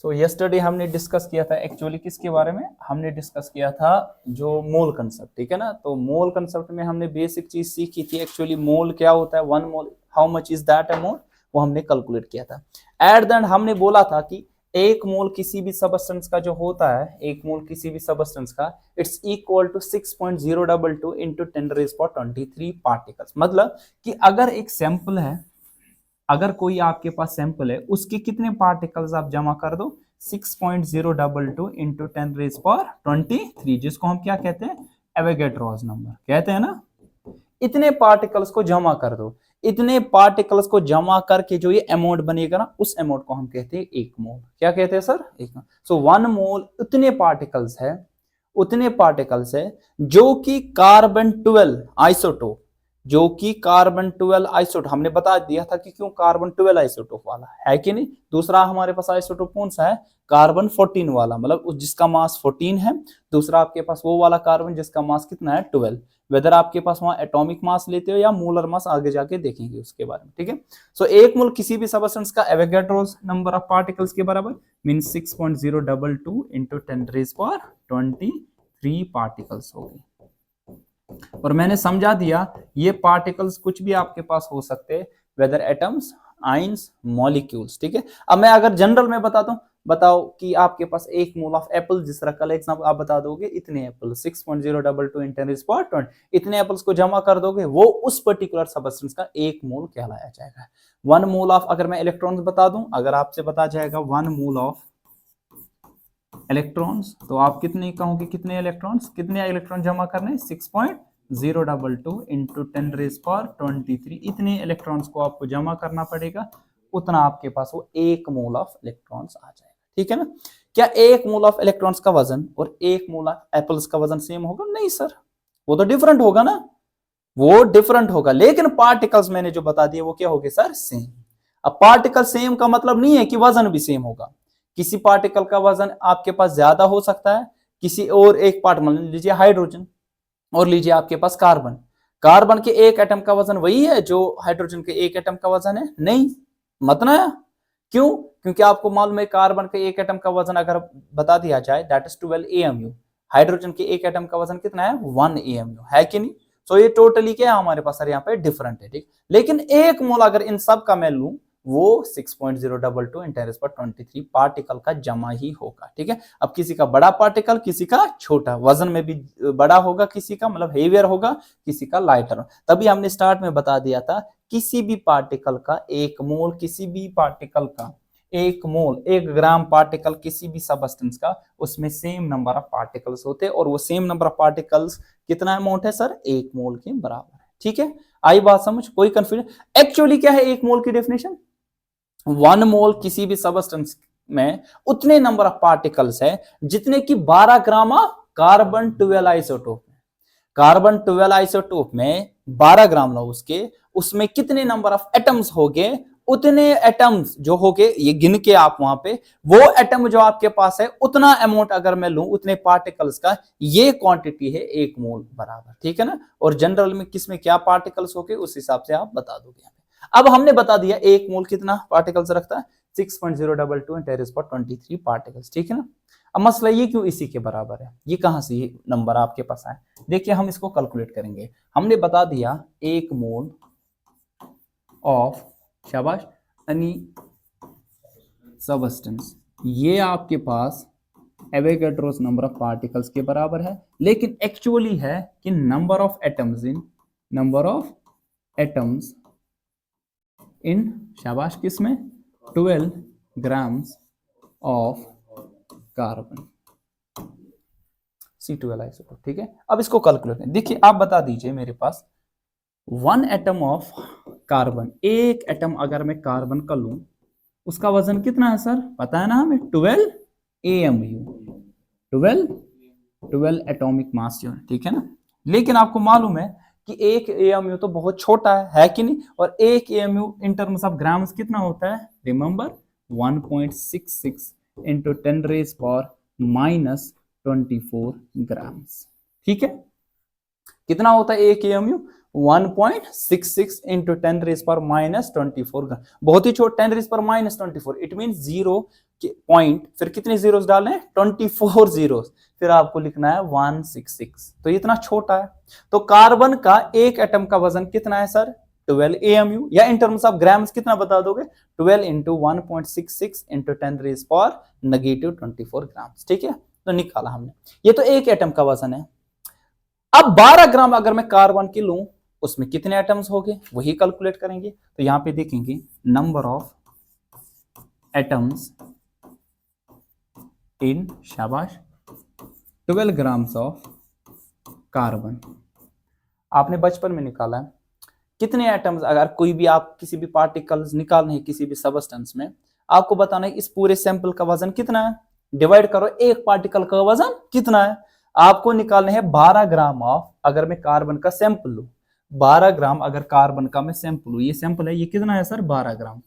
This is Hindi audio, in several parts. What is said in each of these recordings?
तो यस्टरडे हमने डिस्कस किया था एक्चुअली किसके बारे में, हमने डिस्कस किया था जो मोल कंसेप्ट, ठीक है ना। तो मोल कंसेप्ट में हमने बेसिक चीज सीखी थी एक्चुअली मोल क्या होता है, 1 mole how much is that amount, वो हमने कैलकुलेट किया था। एट द एंड हमने बोला था कि 1 मोल किसी भी सबस्टेंस का जो होता है, 1 मोल किसी भी सबस्टेंस का, it's equal to 6.022 into 10⁻23 particles. मतलब कि अगर एक सैंपल है, अगर कोई आपके पास सैंपल है, उसके कितने पार्टिकल्स आप जमा कर दो, 6.022 इंटू 10⁻23, जिसको हम क्या कहते हैं, एवोगैड्रोस नंबर कहते हैं ना। इतने पार्टिकल्स को जमा कर दो, इतने पार्टिकल्स को जमा करके जो ये अमाउंट बनेगा ना, उस अमाउंट को हम कहते हैं 1 मोल। क्या कहते हैं सर, 1 मोल। सो 1 मोल उतने पार्टिकल्स है, उतने पार्टिकल्स है जो कि कार्बन 12 आइसोटोप, जो कि कार्बन 12 आइसोटोप, हमने बता दिया था कि क्यों कार्बन 12 आइसोटोप वाला है कि नहीं। दूसरा हमारे पास आइसोटोप कौन सा है, कार्बन 14 वाला, मतलब जिसका मास 14 है। दूसरा आपके पास वो वाला कार्बन जिसका मास कितना है, 12। वेदर आपके पास वहां एटॉमिक मास लेते हो या मोलर मास, आगे जाके देखेंगे उसके बारे में, ठीक है। सो 1 मोल किसी भी सबस्टेंस का एवोगैड्रोस नंबर ऑफ पार्टिकल्स के बराबर मीन 6.022 इंटू 10⁻23 पार्टिकल्स हो गए। और मैंने समझा दिया ये पार्टिकल्स कुछ भी आपके पास हो सकते हैं, वेदर एटम्स, आइंस, मॉलिक्यूल्स, ठीक है। अब मैं अगर जनरल में बताता हूं, बताओ कि आपके पास 1 मोल ऑफ एप्पल, जिस तरह कल एग्जाम्पल आप बता दोगे इतने एप्पल 6.022 इन 10⁻20, इतने एप्पल्स को जमा कर दोगे, वो उस पर्टिकुलर सबस्टेंस का 1 मोल कहलाया जाएगा। 1 मोल ऑफ, अगर मैं इलेक्ट्रॉन्स बता दूं, अगर आपसे बता जाएगा 1 मोल ऑफ इलेक्ट्रॉन्स, तो आप कितने कहोगे, कितने इलेक्ट्रॉन्स, कितने इलेक्ट्रॉन जमा करने, 6.022 इंटू 10⁻23, इतने इलेक्ट्रॉन्स को आपको जमा करना पड़ेगा, उतना आपके पास वो 1 मोल ऑफ इलेक्ट्रॉन्स आ जाएगा, ठीक है ना। क्या 1 मोल ऑफ इलेक्ट्रॉन्स का वजन और 1 मोल ऑफ एप्पल्स का वजन सेम होगा, नहीं सर, वो तो डिफरेंट होगा ना, वो डिफरेंट होगा। लेकिन पार्टिकल्स मैंने जो बता दिए वो क्या हो गए सर, सेम। अब पार्टिकल सेम का मतलब नहीं है कि वजन भी सेम होगा। किसी पार्टिकल का वजन आपके पास ज्यादा हो सकता है, किसी और एक पार्ट, मान लीजिए हाइड्रोजन और लीजिए आपके पास कार्बन, कार्बन के एक एटम का वजन वही है जो हाइड्रोजन के एक एटम का वजन है, नहीं, मत ना। क्यों, क्योंकि आपको मालूम है कार्बन के एक एटम का वजन अगर बता दिया जाए दैट इज 12 AMU, हाइड्रोजन के एक एटम का वजन कितना है, 1 AMU, है कि नहीं। सो ये टोटली क्या है हमारे पास सर, यहाँ पे डिफरेंट है, ठीक। लेकिन 1 मोल अगर इन सब का मैं लूं, वो 6.022 इन 10⁻23 पार्टिकल का जमा ही होगा, ठीक है। अब किसी का बड़ा पार्टिकल, किसी का छोटा, वजन में भी बड़ा होगा किसी का, मतलब हेवियर होगा, किसी का लाइटर। तभी हमने स्टार्ट में बता दिया था, किसी भी पार्टिकल का 1 मोल, किसी भी पार्टिकल का 1 मोल, 1 ग्राम पार्टिकल किसी भी सबस्टेंस का, उसमें सेम नंबर ऑफ पार्टिकल्स होते हैं, और वो सेम नंबर ऑफ पार्टिकल्स कितना अमाउंट है सर, 1 मोल के बराबर है, ठीक है। आई बात समझ, कोई कंफ्यूजन। एक्चुअली क्या है 1 मोल की डेफिनेशन, 1 मोल किसी भी सबस्टेंस में उतने नंबर ऑफ पार्टिकल्स है जितने की 12 gram of carbon 12 isotope, carbon 12 isotope में 12 ग्राम लो उसके, उसमें कितने नंबर ऑफ एटम्स हो गए, उतने एटम्स जो हो गए, ये गिन के आप वहां पे, वो एटम जो आपके पास है उतना अमाउंट अगर मैं लूं उतने पार्टिकल्स का, ये क्वांटिटी है 1 मोल बराबर, ठीक है ना। और जनरल में किसमें क्या पार्टिकल्स हो गए उस हिसाब से आप बता दोगे। अब हमने बता दिया 1 मोल कितना पार्टिकल्स रखता है, 6.022 इन 10⁻23 पार्टिकल्स, ठीक है ना। अब मसला ये क्यों इसी के बराबर है, ये कहां से ये नंबर आपके पास आए, देखिए हम इसको कैलकुलेट करेंगे। हमने बता दिया 1 मोल ऑफ, शाबाश, एनी सबस्टेंस, ये आपके पास एवोगैड्रोस नंबर ऑफ पार्टिकल्स के बराबर है। लेकिन एक्चुअली है कि नंबर ऑफ एटम्स इन, शाबाश, किसमें, 12 grams of carbon, C12 isotope, ठीक है। अब इसको कैलकुलेट करें, देखिए आप बता दीजिए मेरे पास 1 एटम ऑफ कार्बन, एक एटम अगर मैं कार्बन का लूं, उसका वजन कितना है सर, पता है ना हमें, 12 AMU, 12 एटॉमिक मास जो है, ठीक है ना। लेकिन आपको मालूम है कि एक AMU तो बहुत छोटा है कि नहीं, और एक AMU in terms of grams कितना होता है, रिमेंबर 1.66 इंटू 10⁻⁻24 ग्राम्स, ठीक है। कितना होता है एक AMU, 1.66 इंटू 10⁻⁻24 ग्राम, बहुत ही छोट 10⁻⁻24, इट मीन 0 के पॉइंट, फिर कितने जीरोस डालने हैं 24 जीरोस, फिर आपको लिखना है 166, तो इतना छोटा है। तो कार्बन का एक एटम का वजन कितना है सर 12 AMU, या इन टर्म्स ऑफ ग्राम्स कितना बता दोगे 12 इंटू 1.66 इंटू 10⁻⁻24 ग्राम्स, ठीक है, तो निकाला हमने, ये तो एक एटम का वजन है। अब 12 ग्राम अगर मैं कार्बन की लूं उसमें कितने एटम्स हो गए वही कैलकुलेट करेंगे, तो यहां पे देखेंगे नंबर ऑफ एटम्स इन, शाबाश, 12 ग्राम्स ऑफ कार्बन, आपने बचपन में निकाला है कितने एटम्स, अगर कोई भी आप किसी भी पार्टिकल्स निकालने हैं किसी भी सबस्टेंस में, आपको बताना है इस पूरे सैंपल का वजन कितना है, डिवाइड करो एक पार्टिकल का वजन कितना है, आपको निकालने हैं 12 ग्राम ऑफ, अगर मैं कार्बन का सैंपल लूं 12 ग्राम, अगर कार्बन का मैं सैंपल लूं, ये सैंपल है, ये कितना है सर 12 ग्राम,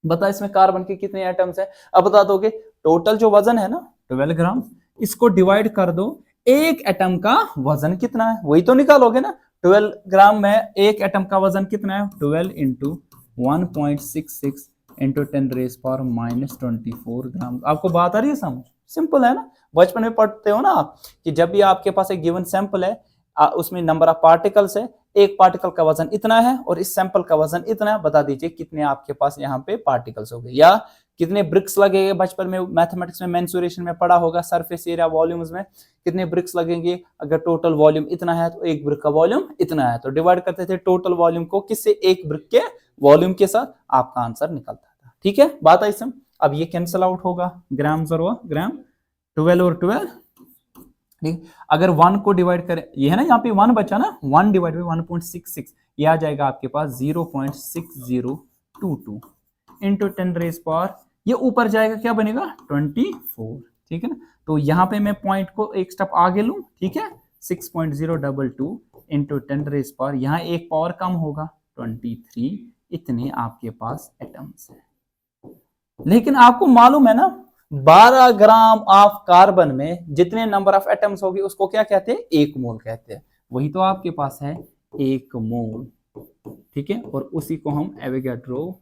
बता इसमें कार्बन के कितने एटम्स है, अब बता दोगे टोटल जो वजन है ना 12 ग्राम, इसको डिवाइड कर दो एक एटम का वजन कितना है, वही तो निकालोगे ना, 12 ग्राम में एक एटम का वजन कितना है 12 इंटू 1.66 इंटू 10⁻⁻24 ग्राम, आपको बात आ रही है समझ, सिंपल है ना, बचपन में पढ़ते हो ना आप कि जब भी आपके पास एक गिवन सैंपल है उसमें नंबर ऑफ पार्टिकल्स है, एक पार्टिकल का वजन इतना है और इस सैंपल का वजन इतना है, बता दीजिए कितने आपके पास यहाँ पे पार्टिकल्स हो गए, या कितने ब्रिक्स लगेंगे, बचपन में मैथमेटिक्स में मेंसुरेशन में पढ़ा होगा, सरफेस एरिया वॉल्यूम्स में कितने ब्रिक्स लगेंगे, अगर टोटल वॉल्यूम इतना है तो एक ब्रिक का वॉल्यूम इतना है, तो डिवाइड करते थे टोटल वॉल्यूम को किससे, एक ब्रिक के वॉल्यूम के साथ, आपका आंसर निकलता था, ठीक है, बात आई समझ। अब ये कैंसिल आउट होगा, ग्राम्स और ग्राम, 12 और 12, ठीक, अगर 1 को डिवाइड करें, ये है ना यहाँ पे 1 बचा ना, 1 डिवाइड बाई 1.66, ये आ जाएगा आपके पास 0.6022 इंटू 10⁻, ये ऊपर जाएगा क्या बनेगा 24, ठीक है ना, तो यहाँ पे मैं पॉइंट को एक स्टेप आगे लूं, ठीक है, 6.022 इंटू 10⁻, यहाँ एक पावर कम होगा 23, इतने आपके पास एटम्स है, लेकिन आपको मालूम है ना 12 ग्राम ऑफ कार्बन में जितने नंबर ऑफ एटम्स होगी उसको क्या कहते हैं, एक मोल कहते हैं, वही तो आपके पास है एक मोल, ठीक है, और उसी को हम एवोगाड्रो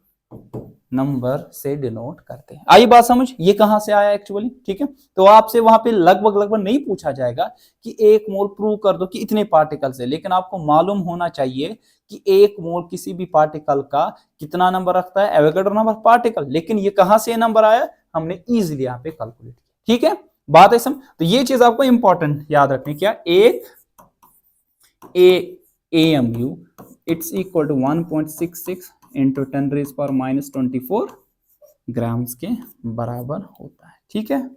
नंबर से डिनोट करते हैं, आई बात समझ, ये कहां से आया एक्चुअली, ठीक है, तो आपसे वहां पे लगभग नहीं पूछा जाएगा कि एक मोल प्रूव कर दो कि इतने पार्टिकल्स है, लेकिन आपको मालूम होना चाहिए कि एक मोल किसी भी पार्टिकल का कितना नंबर रखता है, एवोगाड्रो नंबर पार्टिकल, लेकिन ये कहां से नंबर आया, हमने इजीली यहाँ पे कैलकुलेट किया, ठीक है, बात है समझ, तो ये चीज आपको इंपॉर्टेंट याद रखनी, क्या एक AMU it's equal to 1.66 into 10⁻⁻24 grams के बराबर होता है, ठीक है।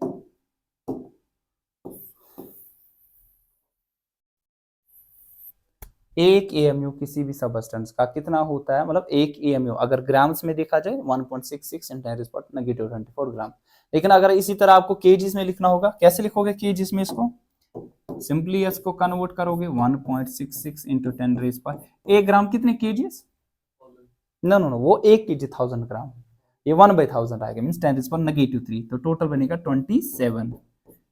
एक AMU किसी भी सबस्टेंस का कितना होता है, मतलब एक AMU अगर ग्राम्स में देखा जाए 1.66 × 10⁻24 ग्राम, लेकिन अगर इसी तरह आपको केजीज में लिखना होगा, कैसे लिखोगे केजीज में इसको, सिंपली इसको कन्वर्ट करोगे 1.66 इंटू 10⁻, एक ग्राम कितने केजीज, नो वो एक केजी 1000 ग्राम, ये 1/1000 आएगा, मींस 10⁻³ तो टोटल बनेगा 27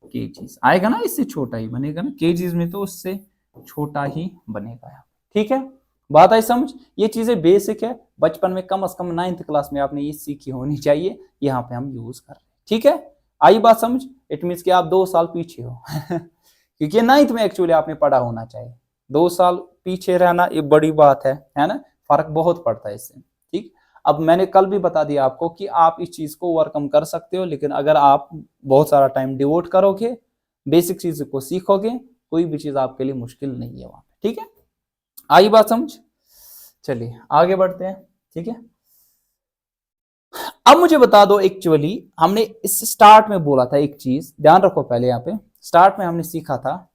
केजीज आएगा ना, इससे छोटा ही बनेगा ना, केजीज में तो उससे छोटा ही बनेगा, ठीक है, बात आई समझ, ये चीजें बेसिक है, बचपन में कम से कम 9th क्लास में आपने ये सीखी होनी चाहिए, यहाँ पे हम यूज कर रहे हैं, ठीक है, आई बात समझ, इट मीन्स कि आप 2 साल पीछे हो क्योंकि 9th में एक्चुअली आपने पढ़ा होना चाहिए, 2 साल पीछे रहना ये बड़ी बात है ना, फर्क बहुत पड़ता है इससे, ठीक। अब मैंने कल भी बता दिया आपको कि आप इस चीज को ओवरकम कर सकते हो, लेकिन अगर आप बहुत सारा टाइम डिवोट करोगे, बेसिक चीज को सीखोगे, कोई भी चीज आपके लिए मुश्किल नहीं है वहां पे, ठीक है, आई बात समझ, चलिए आगे बढ़ते हैं, ठीक है। अब मुझे बता दो, एक्चुअली हमने इस स्टार्ट में बोला था एक चीज, ध्यान रखो, पहले यहाँ पे स्टार्ट में हमने सीखा था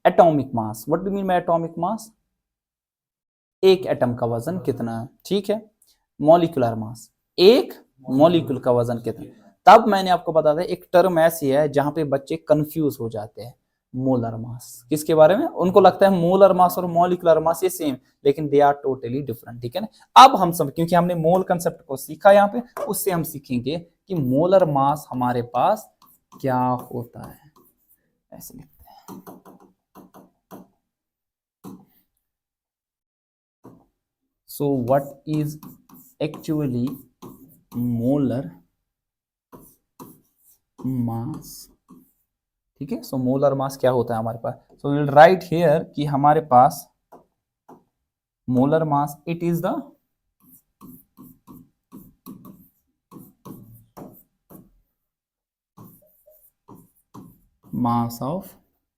atomic mass, what do mean by atomic mass, एक एटम का वजन कितना है, ठीक है, मॉलिक्यूलर मास, एक मॉलिक्यूल का वजन कितना, तब मैंने आपको बता दिया एक टर्म ऐसी है जहां पे बच्चे कंफ्यूज हो जाते हैं, मोलर मास, किसके बारे में, उनको लगता है मोलर मास और मॉलिक्यूलर मास ये सेम, लेकिन दे आर टोटली डिफरेंट, ठीक है ना। अब हम सब, क्योंकि हमने मोल कंसेप्ट को सीखा यहाँ पे, उससे हम सीखेंगे कि मोलर मास हमारे पास क्या होता है, ऐसे लिखते हैं, so what is actually molar mass, ठीक है। सो मोलर मास क्या होता है हमारे पास, सो विल राइट हियर कि हमारे पास molar mass it is the mass of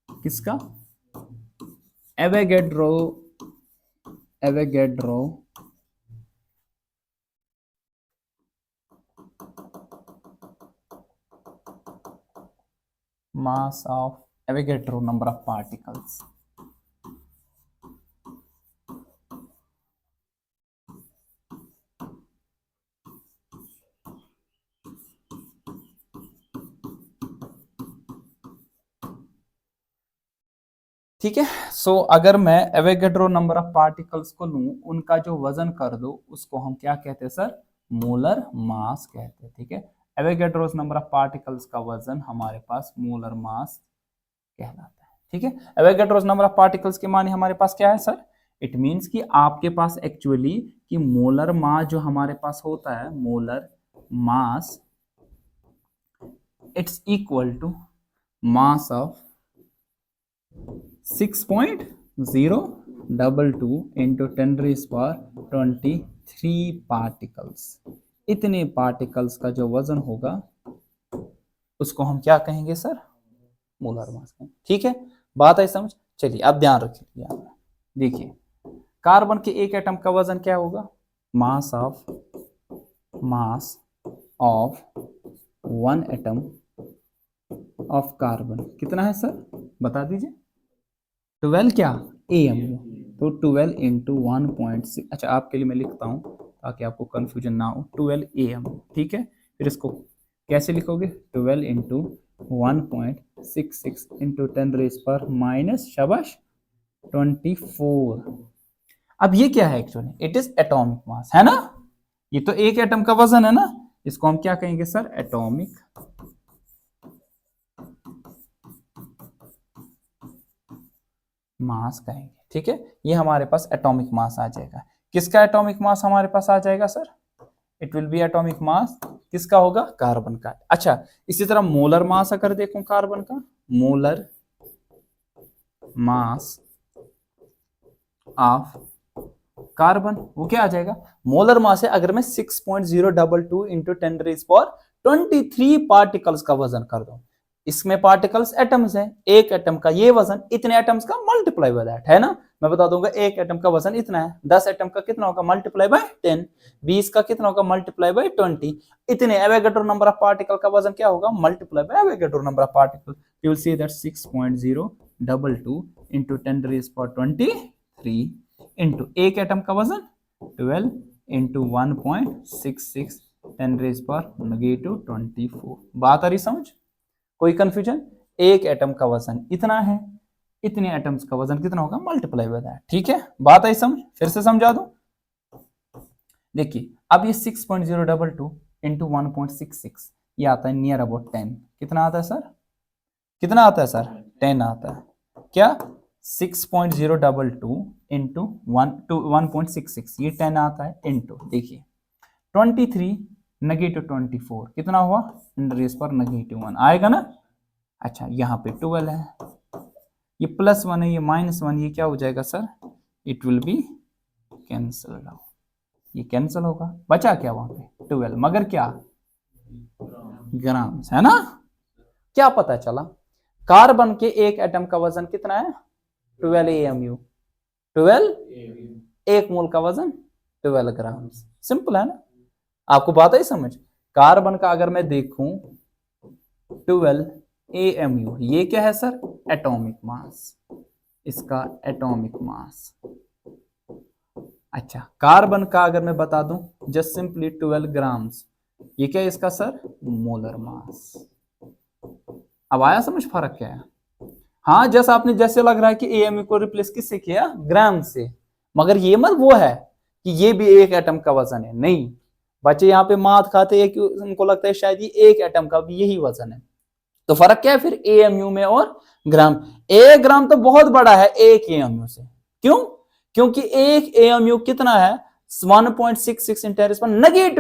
किसका, Avogadro mass of Avogadro number of particles. ठीक है। सो अगर मैं एवोगैड्रो नंबर ऑफ पार्टिकल्स को लूं, उनका जो वजन कर दो उसको हम क्या कहते हैं सर, मोलर मास कहते हैं, ठीक है। एवोगैड्रोस नंबर ऑफ पार्टिकल्स का वजन हमारे पास मोलर मास कहलाता है, ठीक है। एवोगैड्रोस नंबर ऑफ पार्टिकल्स के माने हमारे पास क्या है सर, इट मींस कि आपके पास एक्चुअली कि मोलर मास जो हमारे पास होता है, molar mass it's equal to mass of 6.022 into 10⁻23 particles. इतने पार्टिकल्स का जो वजन होगा उसको हम क्या कहेंगे सर, मोलर मास कहेंगे, ठीक है। बात है समझ, चलिए अब ध्यान रखिए, देखिए कार्बन के एक एटम का वजन क्या होगा, mass of one atom of carbon कितना है सर, बता दीजिए, 12 क्या AMU, तो 12 इंटू 1.6, अच्छा आपके लिए मैं लिखता हूं ताकि आपको कंफ्यूजन ना हो, 12 AMU, ठीक है। फिर इसको कैसे लिखोगे, 12 इंटू 1.66 इंटू 10⁻⁻, शाबाश, 24। अब ये क्या है actually, it is atomic mass, है ना, ये तो एक एटम का वजन है ना, इसको हम क्या कहेंगे सर, एटॉमिक मास कहेंगे, ठीक है। ये हमारे पास एटॉमिक मास आ जाएगा, किसका एटॉमिक मास हमारे पास आ जाएगा sir, it will be atomic mass किसका होगा, कार्बन का। अच्छा इसी तरह मोलर मास अगर देखूं कार्बन का, मोलर मास ऑफ कार्बन वो क्या आ जाएगा, मोलर मास है अगर मैं 6.022 इंटू 10⁻23 पार्टिकल्स का वजन कर दूं, इसमें पार्टिकल्स एटम्स हैं, एक एटम का ये वजन इतने एटम्स का मल्टीप्लाई बाय दैट, है ना, मैं बता दूंगा एक एटम का वजन इतना है, 10 एटम का कितना होगा मल्टीप्लाई बाय 10, 20 का कितना होगा मल्टीप्लाई बाय 20, इतने एवोगैड्रो नंबर ऑफ पार्टिकल का वजन क्या होगा, multiply by Avogadro number of particle, you will see that 6.022 into 10⁻23 into एक एटम का वजन 12 इंटू 1.66 10⁻⁻24। बात आ रही समझ, कोई कंफ्यूजन, एक एटम का वजन इतना है, इतने एटम्स का वजन कितना होगा मल्टीप्लाई बाय दैट, ठीक है। बात आई समझ, फिर से समझा दूं, देखिए अब ये 6.022 इंटू 1.66 ये आता है नियर अबाउट 10, कितना आता है सर, कितना आता है सर, 10 आता है, क्या 6.022 इंटू 1.66 ये 10 आता है, इंटू देखिए 23 नेगेटिव 24 कितना हुआ, 10⁻⁻1 आएगा ना। अच्छा यहाँ पे 12 है, ये +1 है, ये -1, ये क्या हो जाएगा sir, it will be cancel, ये कैंसल होगा, बचा क्या वहां पे 12, मगर क्या ग्राम्स, है ना। क्या पता चला, कार्बन के एक एटम का वजन कितना है 12 AMU, 12 एक मोल का वजन 12 ग्राम, सिंपल है ना, आपको बात है समझ। कार्बन का अगर मैं देखूं 12 AMU, ये क्या है सर, एटॉमिक मास, इसका एटॉमिक मास। अच्छा कार्बन का अगर मैं बता दूं जस्ट सिंपली 12 ग्राम्स, ये क्या है इसका सर, मोलर मास। अब आया समझ फर्क क्या है, हाँ जैसे आपने जैसे लग रहा है कि AMU को रिप्लेस किससे किया, ग्राम से, मगर ये मत वो है कि ये भी एक एटम का वजन है, नहीं, बच्चे यहाँ पे मात खाते हैं कि उनको लगता है शायद ये एक एटम का भी यही वजन है, तो फर्क क्या है फिर AMU में और ग्राम, एक ग्राम तो बहुत बड़ा है एक AMU से, क्यों, क्योंकि एक AMU कितना है 1.66 × 10⁻⁻⁴, ये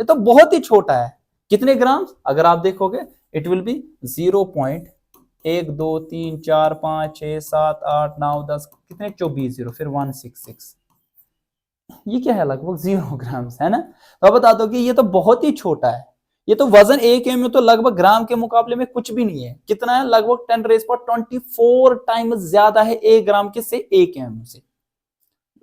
तो बहुत ही छोटा है। कितने ग्राम? अगर आप देखोगे इट विल बी 0.1 2 3 4 5 6 7 8 9 10 कितने 24 जीरो, फिर 166, ये क्या है? लगभग 0 ग्राम है ना। तो बता दो कि ये तो बहुत ही छोटा है। ये तो वजन 1 एम तो लगभग ग्राम के मुकाबले में कुछ भी नहीं है। कितना है? लगभग 10⁻24 टाइम्स ज्यादा है 1 ग्राम के से 1 एम से,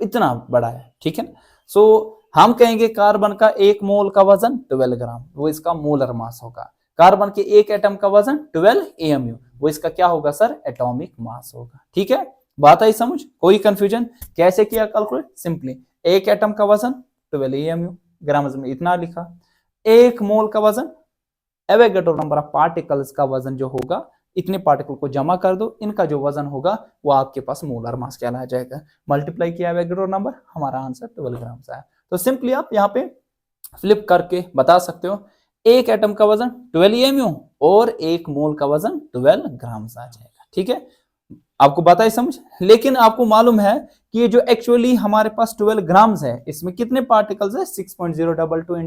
इतना बड़ा है। ठीक है, सो हम कहेंगे कार्बन का 1 मोल का वजन 12 ग्राम, वो इसका मोलर मास होगा। कार्बन के 1 एटम का वजन 12 एमयू, वो इसका क्या होगा सर? एटॉमिक मास होगा। ठीक है, बात आई समझ? कोई कंफ्यूजन? कैसे किया कैलकुलेट? सिंपली 1 एटम का वजन 12 एमयू, ग्राम में इतना लिखा। 1 मोल का वजन, एवोगैड्रो नंबर ऑफ पार्टिकल्स का वजन जो होगा, इतने पार्टिकल को जमा कर दो, इनका जो वजन होगा वो आपके पास मोलर मास कहलाया जाएगा। मल्टीप्लाई किया एवोगैड्रो नंबर, हमारा आंसर 12 ग्राम से है। तो सिंपली आप यहाँ पे फ्लिप करके बता सकते हो 1 एटम का वजन 12 एमयू और 1 मोल का वजन 12 ग्राम आ जाएगा। ठीक है, आपको बताए समझ। लेकिन आपको मालूम है कि ये जो एक्चुअली हमारे पास 12 ग्राम्स है, इसमें कितने पार्टिकल्स है? 6.022 ×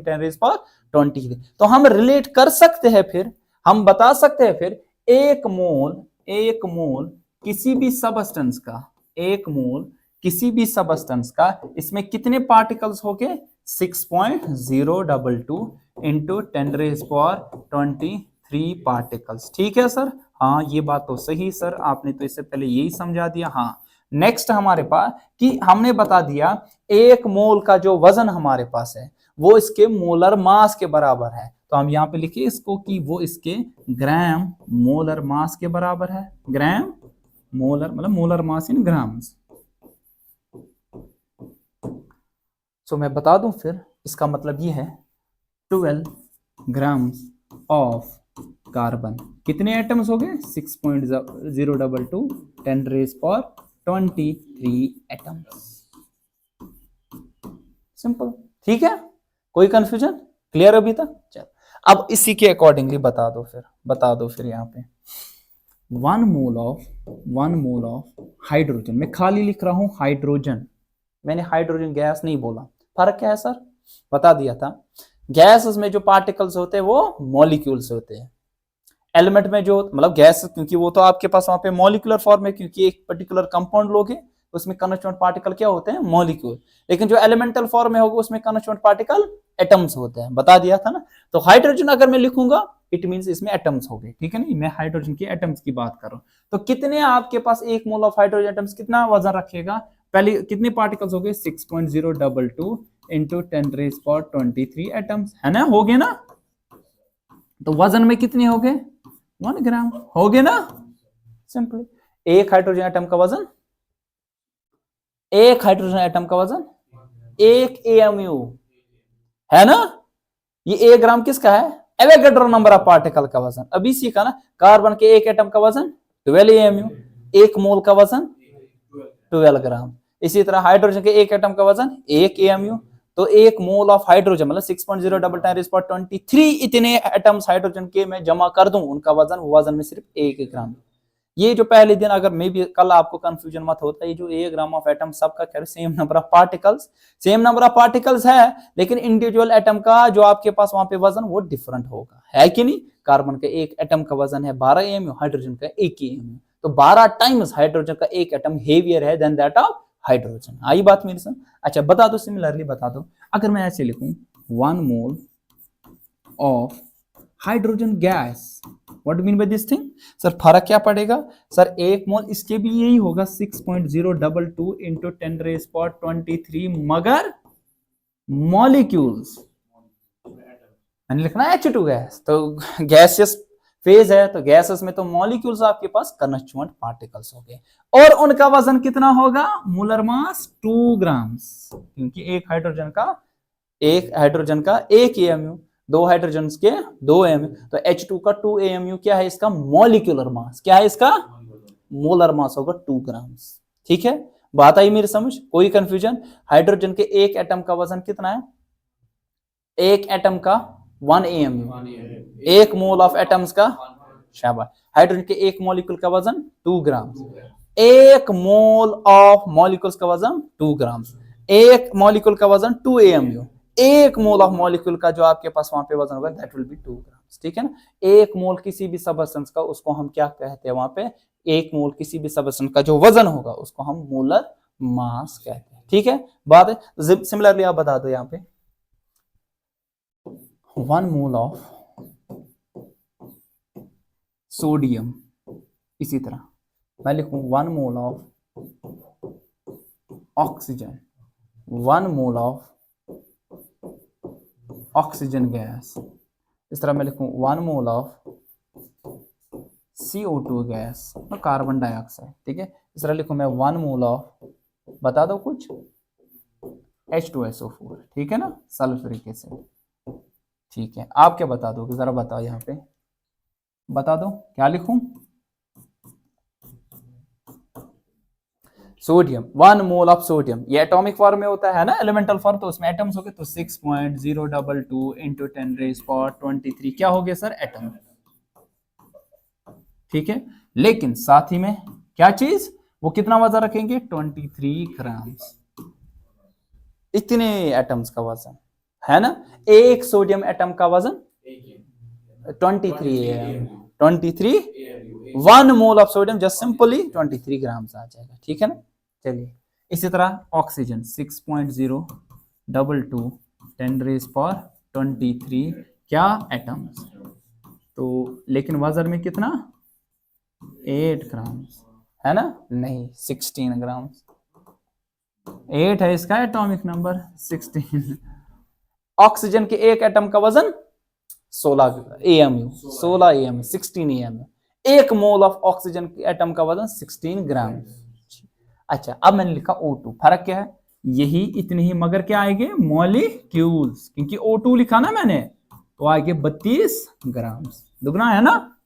10⁻23। तो हम रिलेट कर सकते हैं, फिर हम बता सकते हैं फिर 1 मोल किसी भी सबस्टेंस का, 1 मोल किसी भी सबस्टेंस का, इसमें कितने पार्टिकल्स हो गए? 6.022 × 10⁻23 पार्टिकल्स। ठीक है सर, हाँ ये बात तो सही सर, आपने तो इससे पहले यही समझा दिया। हाँ, नेक्स्ट हमारे पास कि हमने बता दिया 1 मोल का जो वजन हमारे पास है वो इसके मोलर मास के बराबर है। तो हम यहाँ पे लिखिए इसको कि वो इसके ग्राम मोलर मास के बराबर है। ग्राम मोलर मतलब मोलर मास इन ग्राम्स। सो मैं बता दूं फिर, इसका मतलब ये है 12 ग्राम्स ऑफ कार्बन, कितने एटम्स हो गए? 6.022 10⁻23 एटम्स। सिंपल। ठीक है, कोई कंफ्यूजन? क्लियर अभी तक? चल अब इसी के अकॉर्डिंगली बता दो फिर यहाँ पे 1 मोल ऑफ हाइड्रोजन, मैं खाली लिख रहा हूं हाइड्रोजन, मैंने हाइड्रोजन गैस नहीं बोला। फर्क क्या है सर? बता दिया था। गैस में जो पार्टिकल्स होते हैं वो मॉलिक्यूल्स होते हैं। एलिमेंट में जो मतलब गैस, क्योंकि वो तो आपके पास वहां पे मॉलिक्यूलर फॉर्म है, क्योंकि एक पर्टिकुलर कंपाउंड लोगे उसमें कॉन्स्टिट्यूएंट पार्टिकल क्या होते हैं? मॉलिक्यूल। लेकिन जो एलिमेंटल फॉर्म में होगा उसमें कॉन्स्टिट्यूएंट पार्टिकल एटम्स होते हैं। बता दिया था ना। तो हाइड्रोजन अगर मैं लिखूंगा इट मींस इसमें एटम्स हो गए। ठीक है, नहीं मैं हाइड्रोजन की एटम्स की बात कर रहा हूं। तो कितने आपके पास 1 मोल ऑफ हाइड्रोजन एटम्स कितना वजन रखेगा? पहले कितने पार्टिकल्स हो गए? 6.022 × 10⁻23 एटम्स, है ना? हो गए ना? तो वजन में कितने हो गए? 1 ग्राम हो गए ना? सिंपली एक हाइड्रोजन एटम का वजन 1 एएमयू है ना। ये 1 ग्राम किसका है? एवोगैड्रो नंबर ऑफ पार्टिकल का वजन। अभी सीखा ना, कार्बन के 1 एटम का वजन 12 एएमयू, 1 मोल का वजन 12 ग्राम। इसी तरह हाइड्रोजन के 1 एटम का वजन 1 एएमयू, तो 1 मोल ऑफ हाइड्रोजन मतलब 6.022 इतने एटम्स हाइड्रोजन के मैं जमा कर दूं, उनका वजन में सिर्फ 1 ग्राम। ये जो पहले दिन, अगर मे भी कल आपको कंफ्यूजन मत होता, ये जो 1 ग्राम ऑफ एटम सबका कह रहे सेम नंबर ऑफ पार्टिकल्स है, लेकिन इंडिविजुअल एटम का जो आपके पास वहां पे वजन वो डिफरेंट होगा, है कि नहीं। कार्बन के 1 एटम का वजन है 12 एएमयू, हाइड्रोजन का 1 एएमयू, तो 12 टाइम्स हाइड्रोजन का 1 एटम हेवियर है देन दैट ऑफ हाइड्रोजन। आई बात मेरी समझ? अच्छा बता दो, सिमिलरली बता दो, अगर मैं ऐसे लिखूं 1 mole of hydrogen gas, what mean by this thing? Sir फर्क क्या पड़ेगा? सर 1 मोल इसके भी यही होगा 6.022 × 10⁻23, मगर मॉलिक्यूल्स मैंने लिखना H2 गैस, तो गैसियस फेज है, तो गैसेस में तो मॉलिक्यूल्स आपके पास कॉन्स्टिट्यूएंट पार्टिकल्स हो गए, और उनका वजन कितना होगा? मोलर मास 2 ग्राम्स, क्योंकि एक हाइड्रोजन का 1 एएमयू, 2 हाइड्रोजन के 2 एएमयू, तो H2 का 2 एएमयू क्या है? इसका मॉलिक्यूलर मास क्या है? इसका मोलर मास होगा 2 ग्राम्स। ठीक है, बात आई मेरी समझ? कोई कंफ्यूजन? हाइड्रोजन के 1 एटम का वजन कितना है? 1 एटम का 1 एएमयू, 1 मोल ऑफ एटम्स का, शाबाश। हाइड्रोजन के 1 मॉलिक्यूल का वजन 2 ग्राम, 1 मोल ऑफ मॉलिक्यूल्स का वजन 2 ग्राम। एक मॉलिक्यूल का वजन 2 AMU, एक मोल ऑफ मॉलिक्यूल का जो आपके पास वहां पे वजन होगा दैट विल बी 2 ग्राम्स, ठीक है ना। एक मोल किसी भी सबस्टेंस का, उसको हम क्या कहते हैं वहां पे, एक मोल किसी भी सबस्टेंस का जो वजन होगा उसको हम मोलर मास कहते हैं, ठीक है। बात है सिमिलरली आप बता दो यहाँ पे 1 मोल ऑफ सोडियम, इसी तरह मैं लिखूं 1 mole of oxygen, 1 mole of oxygen gas, इस तरह मैं लिखूं 1 mole of CO2 gas, carbon dioxide, ठीक है। इस तरह लिखूं मैं 1 मोल ऑफ, बता दो कुछ, H2SO4, ठीक है ना, सल्फ्यूरिक एसिड, ठीक है। आप क्या बता दोगे, जरा बताओ यहाँ पे, बता दो क्या लिखूं, सोडियम, 1 मोल ऑफ सोडियम, ये एटॉमिक फॉर्म में होता है ना, एलिमेंटल फॉर्म, तो उसमें एटम्स हो गए, तो 6.022 इंटू 10⁻23 क्या हो गया सर, एटम, ठीक है। लेकिन साथ ही में क्या चीज, वो कितना वजन रखेंगे, 23 ग्राम्स, इतने एटम्स का वजन है ना। एक सोडियम एटम का वजन 23 AM, 23 1 mole of sodium just simply 23 grams आ जाएगा, ठीक है ना। चलिए इसी तरह ऑक्सीजन 6.022 10⁻23 क्या एटम्स, तो लेकिन वजन में कितना 8 ग्राम्स है ना, नहीं 16 ग्राम्स, 8 है इसका एटॉमिक नंबर, 16 ऑक्सीजन के एक एटम का वजन 16 AMU, 16 AMU, 16 AMU, एक मोल ऑफ ऑक्सीजन के एटम का वजन 16 ग्राम। अच्छा अब मैंने लिखा O2, फर्क क्या है, यही इतने ही, मगर क्या आएंगे मॉलिक्यूल्स, क्योंकि O2 लिखा ना मैंने, तो आएंगे 32 ग्राम, दुगना है ना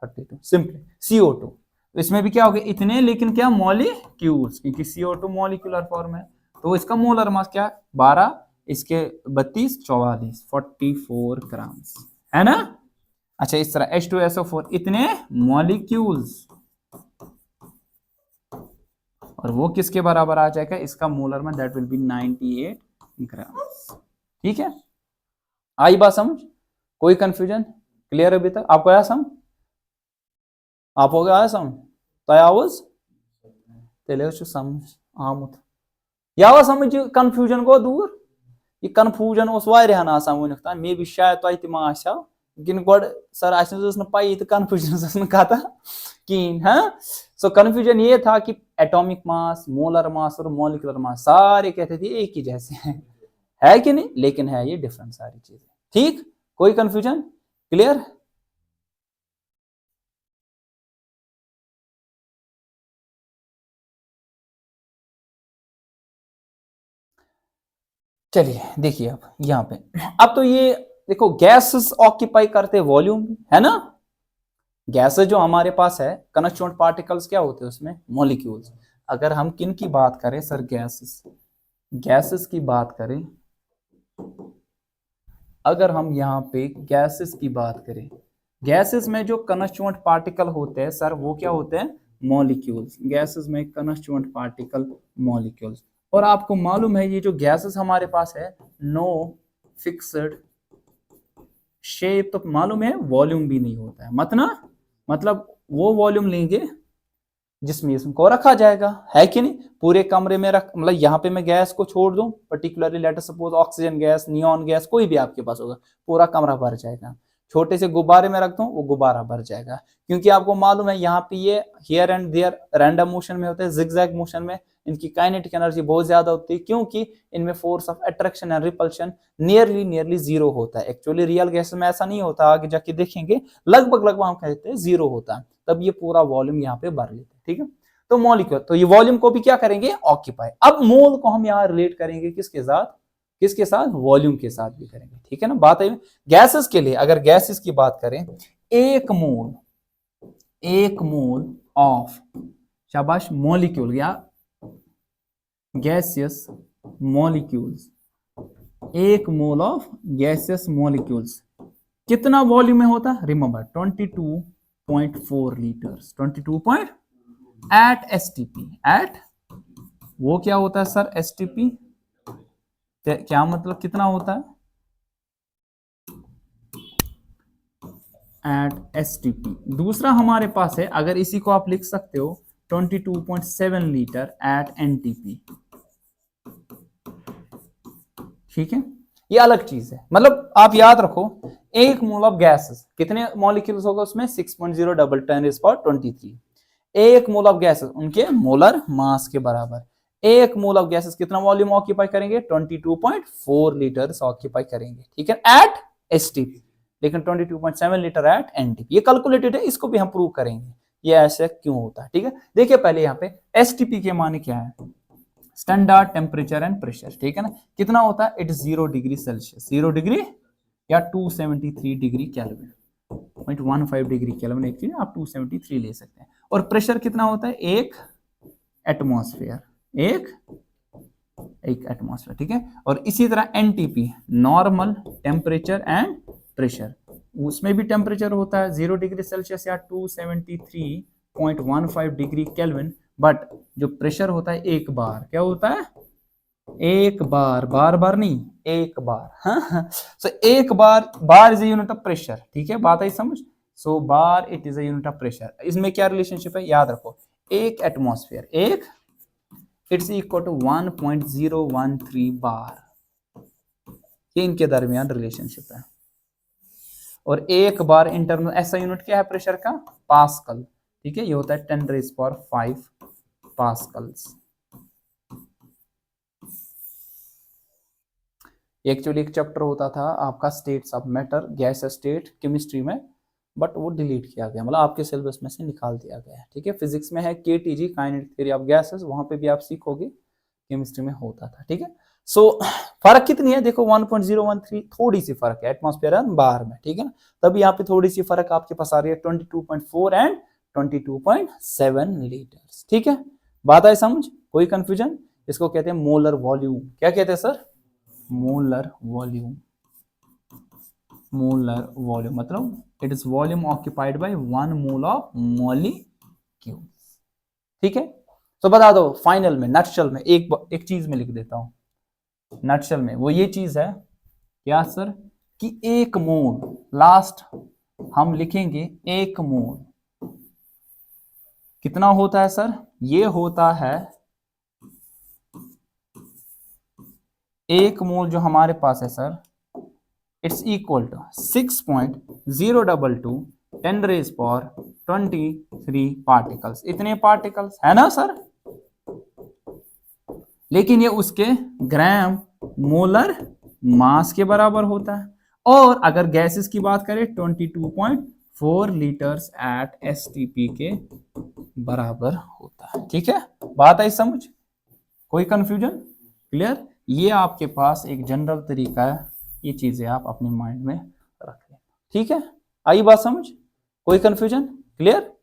32, सिंपली CO2, इसमें भी क्या हो गया इतने, लेकिन क्या मॉलिक्यूल्स, क्योंकि CO2 मॉलिक्यूलर फॉर्म है, तो इसका मोलर मास क्या 12, इसके 32 44 44 ग्राम है ना। अच्छा इस तरह H2SO4 इतने मॉलिक्यूल्स, और वो किसके बराबर आ जाएगा, इसका मोलर में दैट विल बी 98 ग्राम, ठीक है। आई बात समझ, कोई कंफ्यूजन, क्लियर अभी तक आपको आया समझ, आप हो गया आया समझ, तयावज तेले समझ आमुत यावा समझ कंफ्यूजन को दूर, ये कंफ्यूजन उस वारियान आसान वुनिक तान, मे बी शायद तो इतम आशा, लेकिन गोड सर आसन पाई तो कंफ्यूजन कथा कीन, हाँ। सो कंफ्यूजन ये था कि एटॉमिक मास, मोलर मास और मॉलिक्यूलर मास सारे कहते थे एक ही जैसे हैं, है कि नहीं, लेकिन है ये डिफरेंट सारी चीजें, ठीक। कोई कंफ्यूजन, क्लियर। चलिए देखिए अब यहाँ पे, अब तो ये देखो गैसेस ऑक्यूपाई करते वॉल्यूम है ना, गैसेस जो हमारे पास है, कॉन्स्टिट्यूएंट पार्टिकल्स क्या होते हैं उसमें, मॉलिक्यूल्स। अगर हम किन की बात करें सर, गैसेस, गैसेस की बात करें, अगर हम यहाँ पे गैसेस की बात करें, गैसेस में जो कॉन्स्टिट्यूएंट पार्टिकल होते हैं सर वो क्या होते हैं, मॉलिक्यूल्स, गैसेस में कॉन्स्टिट्यूएंट पार्टिकल मॉलिक्यूल्स। और आपको मालूम है ये जो गैसेस हमारे पास है, नो फिक्स्ड शेप, तो मालूम है वॉल्यूम भी नहीं होता है, मतलब वो वॉल्यूम लेंगे जिसमें इसको रखा जाएगा, है कि नहीं, पूरे कमरे में रख, मतलब यहाँ पे मैं गैस को छोड़ दूं, particularly let us suppose oxygen gas, neon gas, कोई भी आपके पास होगा, पूरा कमरा भर जाएगा। छोटे से गुब्बारे में रख दूं, वो गुब्बारा भर जाएगा, क्योंकि आपको मालूम है यहाँ पे ये here and there random motion में होते हैं, जिगजैग मोशन में इनकी काइनेटिक एनर्जी बहुत ज्यादा होती है, क्योंकि इनमें force of attraction and repulsion nearly zero होता है। एक्चुअली रियल गैस में ऐसा नहीं होता, आगे जाके देखेंगे, लगभग हम कहते हैं जीरो होता है, तब ये पूरा वॉल्यूम यहाँ पे भर लेते हैं, ठीक है। तो मॉलिक्यूल, तो ये वॉल्यूम को भी क्या करेंगे, ऑक्यूपाई। अब मोल को हम यहाँ रिलेट करेंगे किसके साथ, किसके साथ, वॉल्यूम के साथ भी करेंगे, ठीक है ना। बात है गैसेस के लिए, अगर गैसेस की बात करें, एक मोल ऑफ शाबाश मॉलिक्यूल या गैसियस मॉलिक्यूल्स, एक मोल ऑफ गैसियस मॉलिक्यूल्स कितना वॉल्यूम में होता है, remember 22.4 litres, 22. At STP, at वो क्या होता है सर, एसटीपी क्या मतलब कितना होता है एट एसटीपी। दूसरा हमारे पास है, अगर इसी को आप लिख सकते हो 22.7 लीटर एट एनटीपी। ठीक है, ये अलग चीज है। मतलब आप याद रखो, एक मोल ऑफ गैसेस कितने मॉलिक्यूल्स होगा उसमें 6.0 × 10⁻23। एक मोल ऑफ गैसेस उनके मोलर मास के बराबर। एक मोल ऑफ गैसेस कितना वॉल्यूम ऑक्यूपाई करेंगे 22.4 लीटर ऑक्यूपाई करेंगे। ठीक है, एट एसटीपी, लेकिन 22.7 लीटर एट एनटीपी। ये कैलकुलेटेड है, इसको भी हम प्रूव करेंगे ये ऐसे क्यों होता है। ठीक है, देखिए पहले यहाँ पे एसटीपी के माने क्या है, स्टैंडर्ड टेम्परेचर एंड प्रेशर। ठीक है ना, कितना होता है, इट 0 डिग्री सेल्सियस, 0 डिग्री या 273 डिग्री केल्विन, 0.15 डिग्री केल्विन, एक चीज आप 273 ले सकते हैं। और प्रेशर कितना होता है, एक एटमॉस्फेयर, एक एटमॉस्फेयर। ठीक है, और इसी तरह NTP normal temperature and pressure, उसमें भी टेम्परेचर होता है 0 डिग्री सेल्सियस या 273.15 डिग्री केल्विन, बट जो प्रेशर होता है एक बार, क्या होता है, एक बार, बार बार नहीं, एक बार। हाँ, सो एक bar is a unit of pressure. ठीक है, बात आई समझ। So bar it is a unit of pressure. इसमें क्या रिलेशनशिप है, याद रखो, एक एटमॉस्फेयर, एक इट्स इक्वल टू 1.013 बार, ये इनके दरमियान रिलेशनशिप है। और एक बार इंटरनल ऐसा यूनिट क्या है प्रेशर का, पास्कल। ठीक है, ये होता है 10⁵ पास्कल्स। एक्चुअली एक चैप्टर होता था आपका states of matter, gas state, chemistry में, बट वो डिलीट किया गया, मतलब आपके सिलेबस में से निकाल दिया गया है। ठीक है, फिजिक्स में है KTG, kinetic theory of gases, वहां पे भी आप सीखोगे, केमिस्ट्री में होता था। ठीक है, सो फर्क कितनी है, देखो 1.013, थोड़ी सी फर्क है एटमॉस्फेयर एंड बार में। ठीक है ना, तभी यहाँ पे थोड़ी सी फर्क आपके पास आ रही है 22.4 एंड 22.7 लीटर्स। ठीक है, बात आई समझ, कोई कंफ्यूजन। इसको कहते हैं मोलर वॉल्यूम। क्या कहते हैं sir, molar volume. Molar volume मतलब it is volume occupied by 1 mole of molecule. ठीक है, तो बता दो फाइनल में, नटशल में, एक चीज में लिख देता हूं नटशल में, वो ये चीज है क्या सर, कि एक मोल, लास्ट हम लिखेंगे एक मोल कितना होता है सर, ये होता है एक मोल जो हमारे पास है sir, it's equal to 6.022 10⁻23 particles. इतने पार्टिकल्स है ना सर, लेकिन ये उसके ग्राम मोलर मास के बराबर होता है। और अगर गैसेस की बात करें 22.4 लीटर्स एट एसटीपी के बराबर होता है। ठीक है, बात आई समझ, कोई कंफ्यूजन, क्लियर। ये आपके पास एक जनरल तरीका है, ये चीजें आप अपने माइंड में रख लें। ठीक है, आई बात समझ, कोई कंफ्यूजन, क्लियर।